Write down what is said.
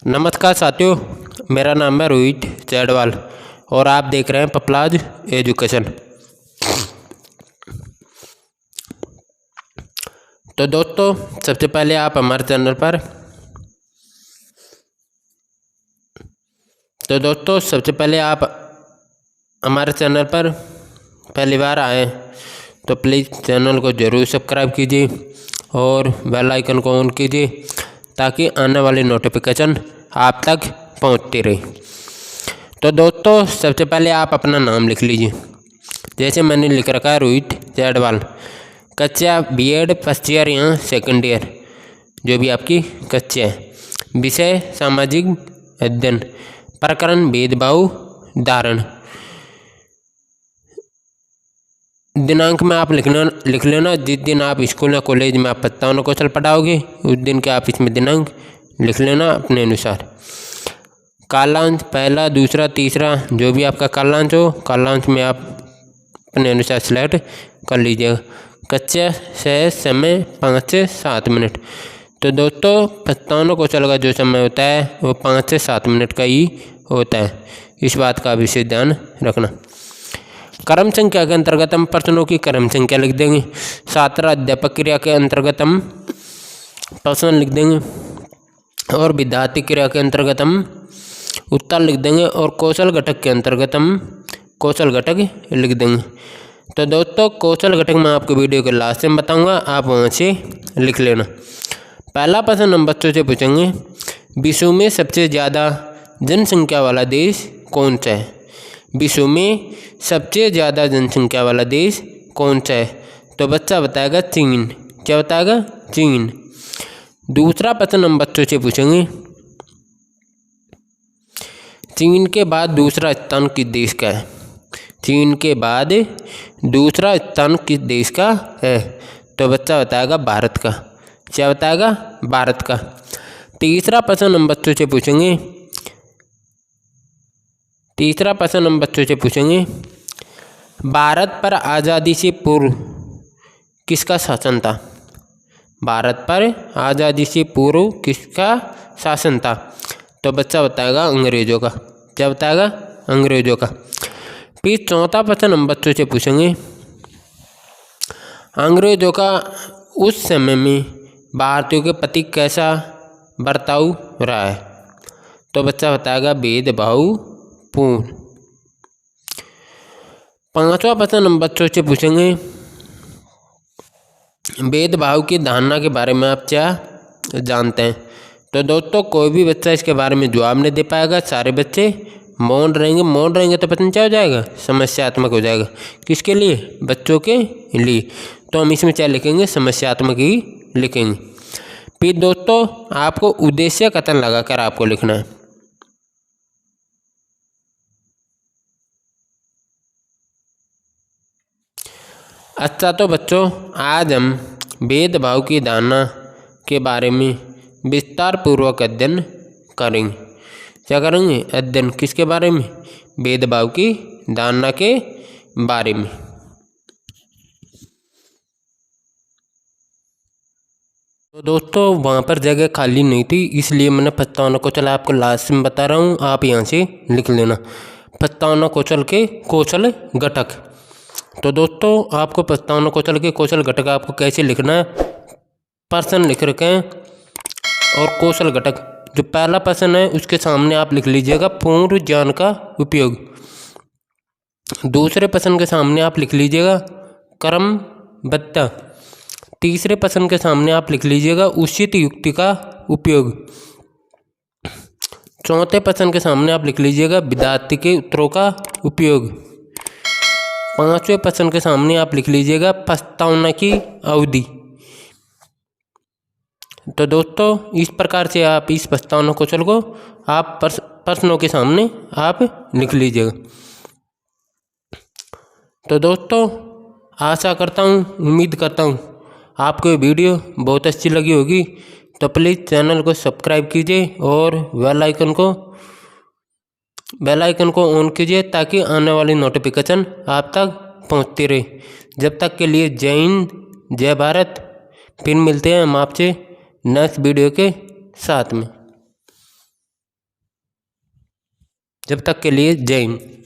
नमस्कार साथियों, मेरा नाम है रोहित चैडवाल और आप देख रहे हैं पपलाज एजुकेशन। तो दोस्तों, सबसे पहले आप हमारे चैनल पर पहली बार आए तो प्लीज़ चैनल को ज़रूर सब्सक्राइब कीजिए और बेल आइकन को ऑन कीजिए ताकि आने वाली नोटिफिकेशन आप तक पहुंचती रहे। तो दोस्तों, सबसे पहले आप अपना नाम लिख लीजिए। जैसे मैंने लिख रखा है रोहित चैडवाल, कक्षा बीएड फर्स्ट ईयर या सेकंड ईयर, जो भी आपकी कक्षा है। विषय सामाजिक अध्ययन, प्रकरण भेदभाव धारण। दिनांक में आप लिख लेना जिस दिन आप स्कूल या कॉलेज में आप प्रस्तावना कौशल पढ़ाओगे उस दिन के आप इसमें दिनांक लिख लेना अपने अनुसार। कालांश पहला, दूसरा, तीसरा, जो भी आपका कालांश हो, कालांश में आप अपने अनुसार सिलेक्ट कर लीजिएगा। कक्षा से समय 5 से 7 मिनट। तो दोस्तों, प्रस्तावना कौशल का जो समय होता है वो 5 से 7 मिनट का ही होता है, इस बात का विशेष ध्यान रखना। क्रम संख्या के अंतर्गत हम प्रश्नों की क्रम संख्या लिख देंगे। छात्र अध्यापक क्रिया के अंतर्गत हम प्रश्न लिख देंगे और विद्यार्थी क्रिया के अंतर्गत हम उत्तर लिख देंगे और कौशल घटक के अंतर्गत हम कौशल घटक लिख देंगे। तो दोस्तों, कौशल घटक मैं आपको वीडियो के लास्ट में बताऊंगा, आप वहाँ से लिख लेना। पहला प्रश्न हम बच्चों से पूछेंगे, विश्व में सबसे ज़्यादा जनसंख्या वाला देश कौन सा है? विश्व में सबसे ज़्यादा जनसंख्या वाला देश कौन सा है? तो बच्चा बताएगा चीन। क्या बताएगा? चीन। दूसरा प्रश्न हम बच्चों से पूछेंगे, चीन के बाद दूसरा स्थान किस देश का है? चीन के बाद दूसरा स्थान किस देश का है? तो बच्चा बताएगा भारत का। क्या बताएगा? भारत का। तीसरा प्रश्न हम बच्चों से पूछेंगे, भारत पर आज़ादी से पूर्व किसका शासन था? भारत पर आज़ादी से पूर्व किसका शासन था? तो बच्चा बताएगा अंग्रेजों का। क्या बताएगा? अंग्रेजों का। फिर चौथा प्रश्न हम बच्चों से पूछेंगे, अंग्रेजों का उस समय में भारतीयों के प्रति कैसा बर्ताव रहा है? तो बच्चा बताएगा भेदभावपूर्ण। पांचवा प्रश्न हम बच्चों से पूछेंगे, भेदभाव की धारणा के बारे में आप क्या जानते हैं? तो दोस्तों, कोई भी बच्चा इसके बारे में जवाब नहीं दे पाएगा। सारे बच्चे मौन रहेंगे तो पता नहीं क्या हो जाएगा, समस्यात्मक हो जाएगा। किसके लिए? बच्चों के लिए। तो हम इसमें क्या लिखेंगे? समस्यात्मक ही लिखेंगे। फिर दोस्तों, आपको उद्देश्य कथन लगाकर आपको लिखना है। अच्छा, तो बच्चों, आज हम भेदभाव की धारणा के बारे में विस्तार पूर्वक अध्ययन करेंगे। क्या करेंगे? अध्ययन किसके बारे में? भेदभाव की धारणा के बारे में। तो दोस्तों, वहाँ पर जगह खाली नहीं थी, इसलिए मैंने प्रस्तावना कौशल आपको लास्ट में बता रहा हूँ, आप यहाँ से लिख लेना। प्रस्तावना कौशल के कौशल घटक। तो दोस्तों, आपको प्रस्तावना कौशल के कौशल घटक आपको कैसे लिखना है, प्रश्न लिख रखे हैं और कौशल घटक। जो पहला प्रश्न है उसके सामने आप लिख लीजिएगा पूर्व ज्ञान का उपयोग। दूसरे प्रश्न के सामने आप लिख लीजिएगा क्रमबद्धता। तीसरे प्रश्न के सामने आप लिख लीजिएगा उचित युक्ति का उपयोग। चौथे प्रश्न के सामने आप लिख लीजिएगा विद्यार्थी के उत्तरों का उपयोग। पांचवें प्रश्न के सामने आप लिख लीजिएगा प्रस्तावना की अवधि। तो दोस्तों, इस प्रकार से आप इस प्रस्तावना कौशल को आप प्रश्नों के सामने आप लिख लीजिएगा। तो दोस्तों, आशा करता हूँ, उम्मीद करता हूँ आपको ये वीडियो बहुत अच्छी लगी होगी। तो प्लीज़ चैनल को सब्सक्राइब कीजिए और बेल आइकन को ऑन कीजिए ताकि आने वाली नोटिफिकेशन आप तक पहुंचती रहे। जब तक के लिए जय हिंद, जय भारत। फिर मिलते हैं हम आपसे नेक्स्ट वीडियो के साथ में। जब तक के लिए जय हिंद।